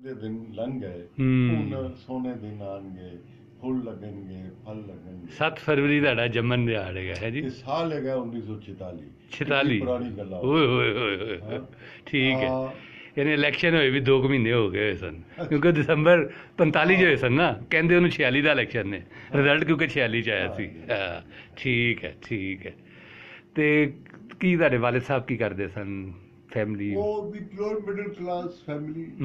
ਦੇ ਦਿਨ ਲੰਘ ਗਏ, ਹੁਣ ਸੋਹਣੇ ਦਿਨ ਆਉਣਗੇ, ਫੁੱਲ ਲੱਗਣਗੇ, ਫਲ ਲੱਗਣਗੇ। 7 ਫਰਵਰੀ ਤੁਹਾਡਾ ਜੰਮਣ ਦਿਹਾੜ ਹੈਗਾ ਹੈ ਜੀ। ਇਹ ਸਾਲ ਹੈਗਾ 1946। 46 ਪੁਰਾਣੀ ਗੱਲਾਂ। ਓਏ ਹੋਏ ਹੋਏ ਹੋਏ, ਠੀਕ ਹੈ। ਯਾਨੀ ਇਲੈਕਸ਼ਨ ਹੋਏ ਵੀ 2 ਮਹੀਨੇ ਹੋ ਗਏ ਹੋਏ ਸਨ, ਕਿਉਂਕਿ ਦਸੰਬਰ 45 ਚ ਹੋਏ ਸਨ ਨਾ, ਕਹਿੰਦੇ ਉਹਨੂੰ 46 ਦਾ ਇਲੈਕਸ਼ਨ ਨੇ, ਰਿਜ਼ਲਟ ਕਿਉਂਕਿ 46 ਚ ਆਇਆ ਸੀ। ਠੀਕ ਹੈ, ਠੀਕ ਹੈ। ਤੇ ਕੀ ਤੁਹਾਡੇ ਵਾਲਿਦ ਸਾਹਿਬ ਕੀ ਕਰਦੇ ਸਨ? ਫੈਮਿਲੀ ਉਹ ਵੀ ਲੋਅਰ ਮਿਡਲ ਕਲਾਸ ਫੈਮਿਲੀ ਸੀ।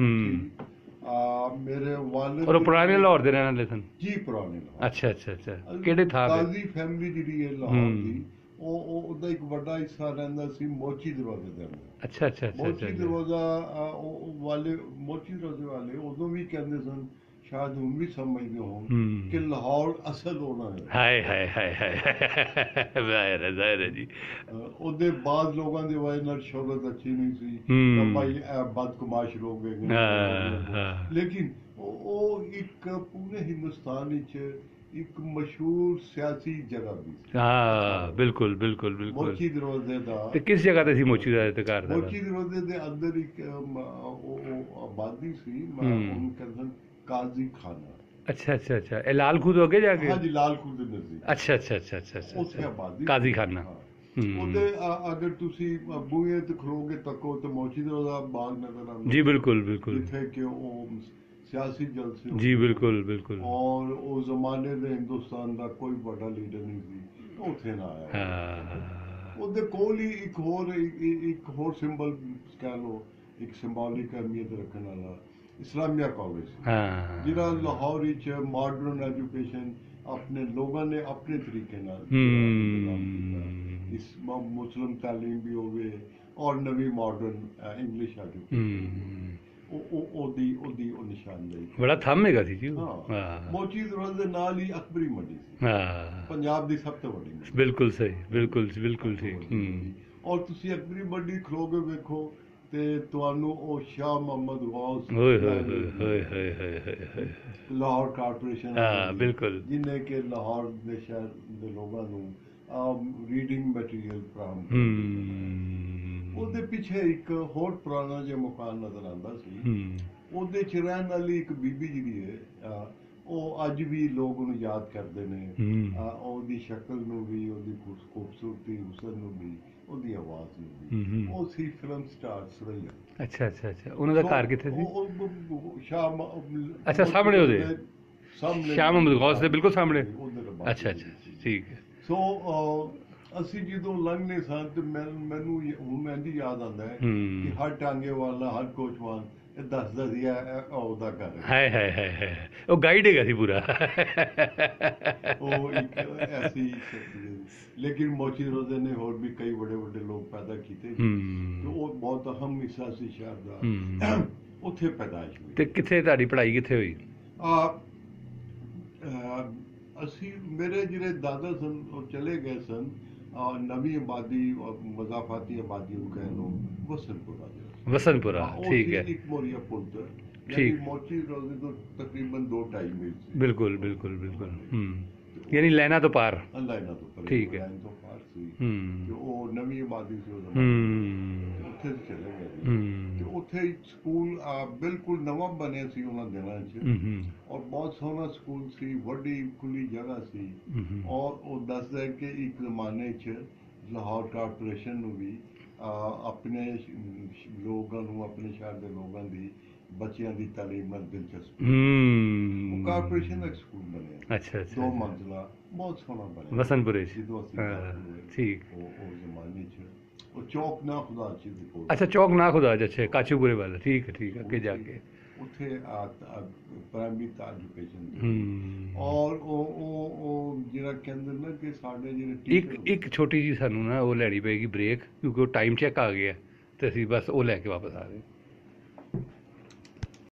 ਮੇਰੇ ਵਾਲਿਦ ਔਰ ਪੁਰਾਣੇ ਲਾਹੌਰ ਦੇ ਰਹਿਣ ਵਾਲੇ ਸਨ ਜੀ? ਪੁਰਾਣੇ ਲਾਹੌਰ। ਅੱਛਾ ਅੱਛਾ ਅੱਛਾ। ਕਿਹੜੇ ਥਾਂ ਤੇ? ਕਾਜ਼ੀ ਫੈਮਿਲੀ ਜਿਹੜੀ ਹੈ ਲਾਹੌਰ ਦੀ, ਉਹਦਾ ਇੱਕ ਵੱਡਾ ਹਿੱਸਾ ਰਹਿੰਦਾ ਸੀ ਮੋਚੀ ਦਰਵਾਜ਼ੇ ਦੇ ਅੰਦਰ। ਅੱਛਾ ਅੱਛਾ ਅੱਛਾ। ਮੋਚੀ ਦਰਵਾਜ਼ਾ ਵਾਲੇ, ਮੋਚੀ ਦਰਵਾਜ਼ੇ ਵਾਲੇ ਉਦੋਂ ਵੀ ਕਹਿੰਦੇ ਸਨ, ਸ਼ਾਇਦ ਹੁਣ ਵੀ ਸਮਝਦੇ ਹੋ, ਕਿ ਲਾਹੌਰ ਅਸਲ ਹੋਣਾ ਹੈ। ਹਾਏ ਹਾਏ ਹਾਏ ਹਾਏ, ਜ਼ਾਹਿਰ ਹੈ, ਜ਼ਾਹਿਰ ਹੈ ਜੀ। ਉਹਦੇ ਬਾਅਦ ਲੋਕਾਂ ਦੀ ਵਜ੍ਹਾ ਨਾਲ ਸ਼ੋਹਰਤ ਅੱਛੀ ਨਹੀਂ ਸੀ, ਭਾਈ ਬਦਕਮਾਸ਼ ਲੋਕ ਹੈਗੇ। ਲੇਕਿਨ ਉਹ ਇੱਕ ਪੂਰੇ ਹਿੰਦੁਸਤਾਨ ਵਿੱਚ ਇੱਕ ਮਸ਼ਹੂਰ ਸਿਆਸੀ ਜਗ੍ਹਾ ਵੀ ਸੀ। ਹਾਂ ਬਿਲਕੁਲ ਬਿਲਕੁਲ ਬਿਲਕੁਲ। ਮੋਚੀ ਦਰਵਾਜ਼ੇ ਦਾ। ਤੇ ਕਿਸ ਜਗ੍ਹਾ ਤੇ ਸੀ ਮੋਚੀ ਦਰਵਾਜ਼ੇ ਤੇ ਘਰ ਦਾ? ਮੋਚੀ ਦਰਵਾਜ਼ੇ ਦੇ ਅੰਦਰ ਇੱਕ ਉਹ ਆਬਾਦੀ ਸੀ, ਉਹਨੂੰ ਕਹਿੰਦੇ ਕਾਜ਼ੀ ਖਾਨਾ। ਅੱਛਾ ਅੱਛਾ ਅੱਛਾ। ਇਹ ਲਾਲ ਖੂਹ ਤੋਂ ਅੱਗੇ ਜਾ ਕੇ? ਹਾਂਜੀ, ਲਾਲ ਖੂਹ ਦੇ ਨਜ਼ਦੀਕ। ਅੱਛਾ ਅੱਛਾ ਅੱਛਾ ਅੱਛਾ। ਉੱਥੇ ਆਬਾਦੀ ਕਾਜ਼ੀ ਖਾਨਾ। ਉਹਦੇ ਅਗਰ ਤੁਸੀਂ ਬੂਹੇ ਤੇ ਖਲੋਗੇ ਤੱਕੋ ਤੇ ਮੋਚੀ ਦਰਵਾਜ਼ਾ ਬਾਗ ਨਜ਼ਰ ਆਉਂਦਾ। ਜੀ ਬਿਲਕੁਲ ਬਿਲकुल। ਜਿੱਥੇ ਕਿ ਉਹ ਸਿਆਸੀ ਜਲਸੇ। ਜੀ ਬਿਲकुल ਬਿਲकुल। ਔਰ ਉਸ ਜ਼ਮਾਨੇ ਦੇ ਹਿੰਦੁਸਤਾਨ ਦਾ ਕੋਈ ਵੱਡਾ ਲੀਡਰ ਨਹੀਂ ਸੀ, ਉੱਥੇ ਨਾ ਆਇਆ। ਉਹਦੇ ਕੋਲ ਹੀ ਇੱਕ ਹੋਰ ਸਿੰਬਲ ਕਹਿ ਲਓ, ਇੱਕ ਸਿੰਬੋਲਿਕ ਅਹਿਮੀਅਤ ਰੱਖਣ ਵਾਲਾ ਇਸਲਾਮੀਆ ਕਾਲਜ, ਜਿਹੜਾ ਲਾਹੌਰ ਵਿੱਚ ਮਾਡਰਨ ਐਜੂਕੇਸ਼ਨ ਆਪਣੇ ਲੋਕਾਂ ਨੇ ਆਪਣੇ ਤਰੀਕੇ ਨਾਲ ਇਸ ਮੁਸਲਿਮ ਤਾਲੀਮ ਵੀ ਹੋਵੇ ਔਰ ਨਵੀਂ ਮਾਡਰਨ ਇੰਗਲਿਸ਼ ਐਜੂਕੇਸ਼ਨ, ਉਹ ਨਿਸ਼ਾਨਦੇਹੀ। ਬੜਾ ਥੰਮ ਹੈਗਾ ਸੀ ਜੀ। ਮੋਚੀ ਦਰਵਾਜ਼ੇ ਦੇ ਨਾਲ ਹੀ ਅਕਬਰੀ ਮੰਡੀ ਸੀ, ਪੰਜਾਬ ਦੀ ਸਭ ਤੋਂ ਵੱਡੀ ਮੰਡੀ। ਬਿਲਕੁਲ ਸਹੀ, ਬਿਲਕੁਲ ਬਿਲਕੁਲ ਠੀਕ। ਔਰ ਤੁਸੀਂ ਅਕਬਰੀ ਮੰਡੀ ਖਲੋਗੇ ਵੇਖੋ ਤੇ ਤੁਹਾਨੂੰ ਉਹ ਸ਼ਾਹ ਮੁਹੰਮਦ ਗੌਸ ਲਾਹੌਰ ਕਾਰਪੋਰੇਸ਼ਨ, ਬਿਲਕੁਲ, ਜਿਹਨੇ ਕਿ ਲਾਹੌਰ ਦੇ ਸ਼ਹਿਰ ਦੇ ਲੋਕਾਂ ਨੂੰ ਰੀਡਿੰਗ ਮਟੀਰੀਅਲ ਫਰਾਹਮ, ਉਹਦੇ ਪਿੱਛੇ ਇੱਕ ਹੋਰ ਪੁਰਾਣਾ ਜਿਹਾ ਮਕਾਨ ਨਜ਼ਰ ਆਉਂਦਾ ਸੀ। ਉਹਦੇ 'ਚ ਰਹਿਣ ਵਾਲੀ ਇੱਕ ਬੀਬੀ ਜਿਹੜੀ ਹੈ, ਉਹ ਅੱਜ ਵੀ ਲੋਕ ਉਹਨੂੰ ਯਾਦ ਕਰਦੇ ਨੇ। ਉਹਦੀ ਸ਼ਕਲ ਨੂੰ ਵੀ, ਉਹਦੀ ਖੂਬਸੂਰਤੀ, ਹੁਸਨ ਨੂੰ ਵੀ, ਉਹਦੀ ਆਵਾਜ਼ ਨੂੰ ਵੀ। ਉਹ ਸੀ ਫਿਲਮ ਸਟਾਰ ਸੁਰਈਆ। ਅੱਛਾ ਅੱਛਾ ਅੱਛਾ। ਉਹਨਾਂ ਦਾ ਘਰ ਕਿੱਥੇ ਸੀ? ਸ਼ਾਮ, ਅੱਛਾ ਸਾਹਮਣੇ ਉਹਦੇ ਸ਼ਾਹ ਮੁਹੰਮਦ ਗੌਸ ਦੇ ਬਿਲਕੁਲ ਸਾਹਮਣੇ। ਅੱਛਾ ਅੱਛਾ ਠੀਕ ਹੈ। ਸੋ ਅਸੀਂ ਜਦੋਂ ਲੰਘਦੇ ਸਾਂ ਤੇ ਮੈਨੂੰ ਹੁਣ ਇੰਝ ਯਾਦ ਆਉਂਦਾ ਹੈ ਕਿ ਹਰ ਟਾਂਗੇ ਵਾਲਾ, ਹਰ ਕੋਚਵਾਨ ਇਹ ਦੱਸਦਾ ਸੀ ਉਹਦਾ ਘਰ ਹੈ। ਹਾਏ ਹਾਏ ਹਾਏ ਹਾਏ, ਉਹ ਗਾਈਡ ਹੈਗਾ ਸੀ ਪੂਰਾ। ਉਹ ਇੱਕ ਐਸੀ ਸ਼ਖਸੀਅਤ। ਲੇਕਿਨ ਮੋਚੀ ਦਰਵਾਜ਼ੇ ਨੇ ਹੋਰ ਵੀ ਕਈ ਵੱਡੇ ਵੱਡੇ ਲੋਕ ਪੈਦਾ ਕੀਤੇ, ਤੇ ਉਹ ਬਹੁਤ ਅਹਿਮ ਹਿੱਸਾ ਸੀ ਸ਼ਹਿਰ ਦਾ। ਉੱਥੇ ਪੈਦਾਇਸ਼ ਹੋਈ। ਤੇ ਕਿੱਥੇ ਤੁਹਾਡੀ ਪੜ੍ਹਾਈ ਕਿੱਥੇ ਹੋਈ? ਅਸੀਂ, ਮੇਰੇ ਜਿਹੜੇ ਦਾਦਾ ਸਨ ਉਹ ਚਲੇ ਗਏ ਸਨ ਨਵੀਂ ਆਬਾਦੀ, ਮਜ਼ਾਫਾਤੀ ਆਬਾਦੀ ਨੂੰ ਕਹਿ ਲਓ, ਵਸਨਪੁਰਾ। ਵਸਨਪੁਰਾ, ਠੀਕ ਹੈ। ਇੱਕ ਮੋਰੀਆ ਪੁਲ ਤੇ, ਯਾਨੀ ਮੋਚੀ ਦਰਵਾਜ਼ੇ ਤੋਂ ਤਕਰੀਬਨ 2-2.5 ਮੀਲ ਸੀ। ਬਿਲਕੁਲ ਬਿਲਕੁਲ ਬਿਲਕੁਲ। ਯਾਨੀ ਲਾਈਨਾਂ ਤੋਂ ਪਾਰ? ਲਾਈਨਾਂ ਤੋਂ ਪਾਰ, ਠੀਕ ਹੈ। ਲਾਈਨ ਤੋਂ ਪਾਰ ਸੀ। ਤੇ ਉਹ ਨਵੀਂ ਆਬਾਦੀ ਸੀ ਉਹ ਜ਼ਮਾਨੇ, ਉੱਥੇ ਚਲੇ ਗਏ। ਤੇ ਉੱਥੇ ਇੱਕ ਸਕੂਲ ਬਿਲਕੁਲ ਨਵਾਂ ਬਣਿਆ ਸੀ ਉਹਨਾਂ ਦਿਨਾਂ 'ਚ, ਔਰ ਬਹੁਤ ਸੋਹਣਾ ਸਕੂਲ ਸੀ, ਵੱਡੀ ਖੁੱਲੀ ਜਗ੍ਹਾ ਸੀ। ਔਰ ਉਹ ਦੱਸਦਾ ਕਿ ਇੱਕ ਜ਼ਮਾਨੇ 'ਚ ਲਾਹੌਰ ਕਾਰਪੋਰੇਸ਼ਨ ਨੂੰ ਵੀ ਆਪਣੇ ਲੋਕਾਂ ਨੂੰ, ਆਪਣੇ ਸ਼ਹਿਰ ਦੇ ਲੋਕਾਂ ਦੀ ਬੱਚਿਆਂ ਦੀ ਤਾਲੀਮ ਨਾਲ ਦਿਲਚਸਪੀ। ਉਹ ਕਾਰਪੋਰੇਸ਼ਨ ਦਾ ਇੱਕ ਸਕੂਲ ਬਣਿਆ। ਅੱਛਾ ਅੱਛਾ। 2 ਮੰਜ਼ਿਲਾ, ਬਹੁਤ ਸੋਹਣਾ ਬਣਿਆ ਵਸਨਪੁਰੇ। ਠੀਕ। ਉਹ ਜ਼ਮਾਨੇ 'ਚ ਉਹ ਚੌਕ ਨਾ ਖੁਦਾ ਚ ਦੇ ਕੋਲ। ਅੱਛਾ, ਚੌਕ ਨਾ ਖੁਦਾ, ਅੱਛਾ ਕਾਚੂਪੁਰੇ ਵਾਲਾ। ਠੀਕ ਹੈ ਠੀਕ ਹੈ। ਅੱਗੇ ਜਾ ਕੇ ਉੱਥੇ ਪ੍ਰਾਇਮਰੀ ਐਜੂਕੇਸ਼ਨ। ਔਰ ਉਹ ਜਿਹੜਾ ਕਹਿੰਦੇ ਨਾ ਕਿ ਸਾਡੇ ਜਿਹੜੇ ਇੱਕ ਛੋਟੀ ਜੀ ਸਾਨੂੰ ਨਾ ਉਹ ਲੈਣੀ ਪਏਗੀ ਬ੍ਰੇਕ, ਕਿਉਂਕਿ ਉਹ ਟਾਈਮ ਚੈੱਕ ਆ ਗਿਆ ਤੇ ਅਸੀਂ ਬਸ ਉਹ ਲੈ ਕੇ ਵਾਪਸ ਆ ਗਏ।